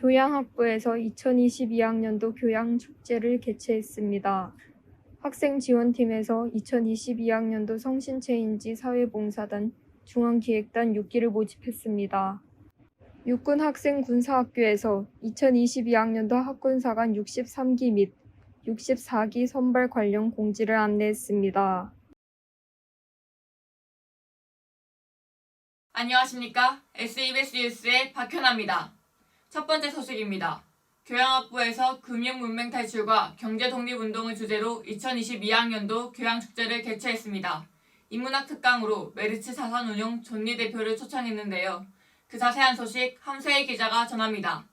교양학부에서 2022학년도 교양축제를 개최했습니다. 학생지원팀에서 2022학년도 성신체인지 사회봉사단 중앙기획단 6기를 모집했습니다. 육군학생군사학교에서 2022학년도 학군사관 63기 및 64기 선발 관련 공지를 안내했습니다. 안녕하십니까? SBS 뉴스의 박현아입니다. 첫 번째 소식입니다. 교양학부에서 금융문맹 탈출과 경제독립운동을 주제로 2022학년도 교양축제를 개최했습니다. 인문학 특강으로 메리츠 자산운용 존리 대표를 초청했는데요. 그 자세한 소식 함세희 기자가 전합니다.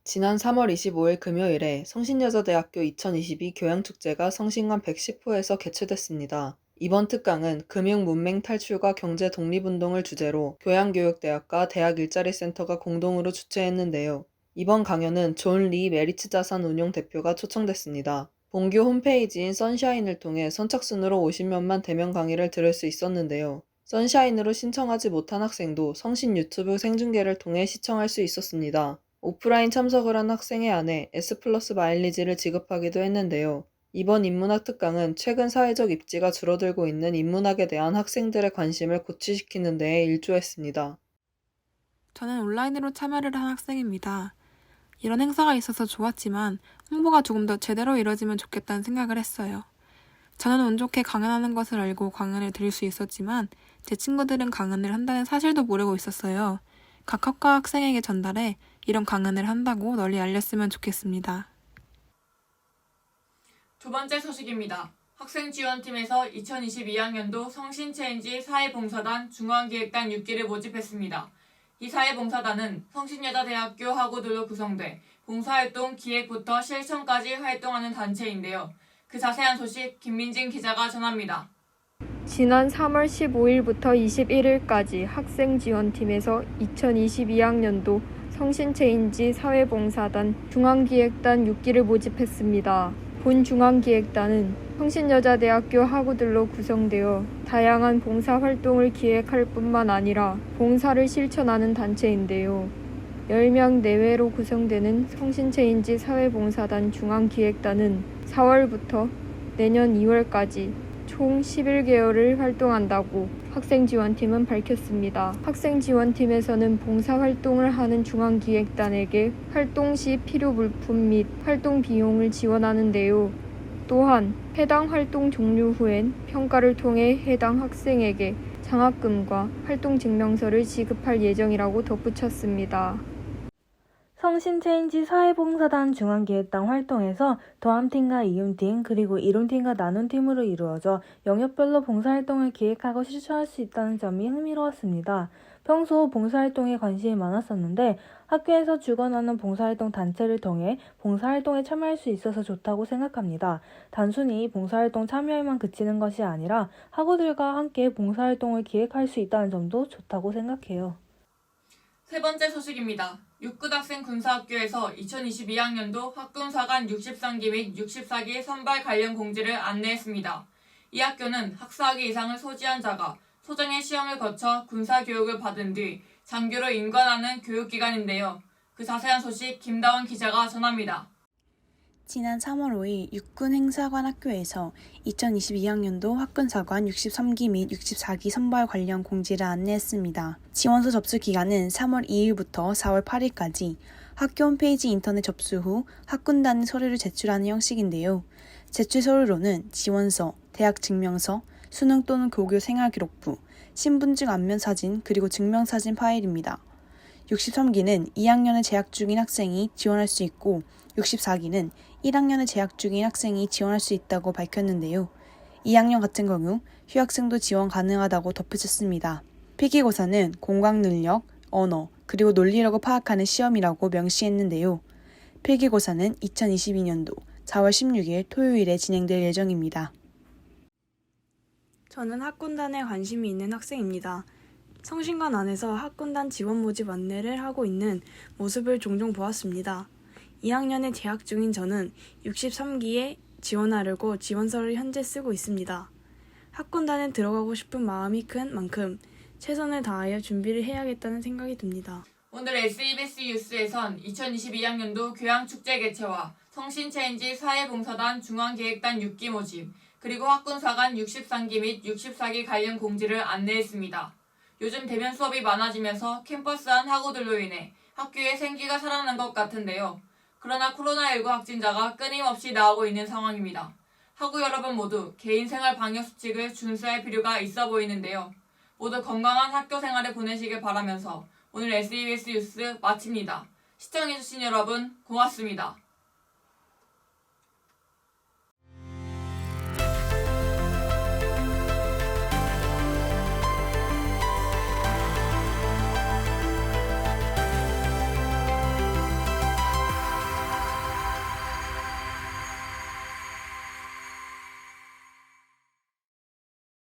지난 3월 25일 금요일에 성신여자대학교 2022 교양축제가 성신관 110호에서 개최됐습니다. 이번 특강은 금융문맹 탈출과 경제독립운동을 주제로 교양교육대학과 대학일자리센터가 공동으로 주최했는데요. 이번 강연은 존 리 메리츠 자산운용 대표가 초청됐습니다. 본교 홈페이지인 선샤인을 통해 선착순으로 50명만 대면 강의를 들을 수 있었는데요. 선샤인으로 신청하지 못한 학생도 성신 유튜브 생중계를 통해 시청할 수 있었습니다. 오프라인 참석을 한 학생에 한해 S+ 마일리지를 지급하기도 했는데요. 이번 인문학 특강은 최근 사회적 입지가 줄어들고 있는 인문학에 대한 학생들의 관심을 고취시키는 데에 일조했습니다. 저는 온라인으로 참여를 한 학생입니다. 이런 행사가 있어서 좋았지만 홍보가 조금 더 제대로 이뤄지면 좋겠다는 생각을 했어요. 저는 운 좋게 강연하는 것을 알고 강연을 들을 수 있었지만 제 친구들은 강연을 한다는 사실도 모르고 있었어요. 각 학과 학생에게 전달해 이런 강연을 한다고 널리 알렸으면 좋겠습니다. 두 번째 소식입니다. 학생지원팀에서 2022학년도 성신체인지 사회봉사단 중앙기획단 6기를 모집했습니다. 이 사회봉사단은 성신여자대학교 학우들로 구성돼 봉사활동 기획부터 실천까지 활동하는 단체인데요. 그 자세한 소식 김민진 기자가 전합니다. 지난 3월 15일부터 21일까지 학생지원팀에서 2022학년도 성신체인지 사회봉사단 중앙기획단 6기를 모집했습니다. 본 중앙기획단은 성신여자대학교 학우들로 구성되어 다양한 봉사활동을 기획할 뿐만 아니라 봉사를 실천하는 단체인데요. 10명 내외로 구성되는 성신체인지 사회봉사단 중앙기획단은 4월부터 내년 2월까지 총 11개월을 활동한다고 학생지원팀은 밝혔습니다. 학생지원팀에서는 봉사활동을 하는 중앙기획단에게 활동 시 필요 물품 및 활동 비용을 지원하는데요. 또한 해당 활동 종료 후엔 평가를 통해 해당 학생에게 장학금과 활동증명서를 지급할 예정이라고 덧붙였습니다. 성신체인지 사회봉사단 중앙기획단 활동에서 더함팀과 이음팀 그리고 이룸팀과 나눔팀으로 이루어져 영역별로 봉사활동을 기획하고 실천할 수 있다는 점이 흥미로웠습니다. 평소 봉사활동에 관심이 많았었는데 학교에서 주관하는 봉사활동 단체를 통해 봉사활동에 참여할 수 있어서 좋다고 생각합니다. 단순히 봉사활동 참여에만 그치는 것이 아니라 학우들과 함께 봉사활동을 기획할 수 있다는 점도 좋다고 생각해요. 세 번째 소식입니다. 육군학생 군사학교에서 2022학년도 학군사관 63기 및 64기 선발 관련 공지를 안내했습니다. 이 학교는 학사학위 이상을 소지한 자가 소정의 시험을 거쳐 군사교육을 받은 뒤 장교로 임관하는 교육기관인데요. 그 자세한 소식 김다원 기자가 전합니다. 지난 3월 5일 육군행사관 학교에서 2022학년도 학군사관 63기 및 64기 선발 관련 공지를 안내했습니다. 지원서 접수 기간은 3월 2일부터 4월 8일까지 학교 홈페이지 인터넷 접수 후 학군단에 서류를 제출하는 형식인데요. 제출 서류로는 지원서, 대학 증명서, 수능 또는 고교 생활기록부, 신분증 앞면사진 그리고 증명사진 파일입니다. 63기는 2학년에 재학 중인 학생이 지원할 수 있고 64기는 1학년에 재학 중인 학생이 지원할 수 있다고 밝혔는데요. 2학년 같은 경우 휴학생도 지원 가능하다고 덧붙였습니다. 필기고사는 공강능력, 언어, 그리고 논리력을 파악하는 시험이라고 명시했는데요. 필기고사는 2022년도 4월 16일 토요일에 진행될 예정입니다. 저는 학군단에 관심이 있는 학생입니다. 성신관 안에서 학군단 지원 모집 안내를 하고 있는 모습을 종종 보았습니다. 2학년에 재학 중인 저는 63기에 지원하려고 지원서를 현재 쓰고 있습니다. 학군단에 들어가고 싶은 마음이 큰 만큼 최선을 다하여 준비를 해야겠다는 생각이 듭니다. 오늘 SBS 뉴스에선 2022학년도 교양축제 개최와 성신체인지 사회봉사단 중앙기획단 6기 모집, 그리고 학군사관 63기 및 64기 관련 공지를 안내했습니다. 요즘 대면 수업이 많아지면서 캠퍼스 안 학우들로 인해 학교에 생기가 살아난 것 같은데요. 그러나 코로나19 확진자가 끊임없이 나오고 있는 상황입니다. 학우 여러분 모두 개인생활 방역수칙을 준수할 필요가 있어 보이는데요. 모두 건강한 학교 생활을 보내시길 바라면서 오늘 SBS 뉴스 마칩니다. 시청해주신 여러분 고맙습니다.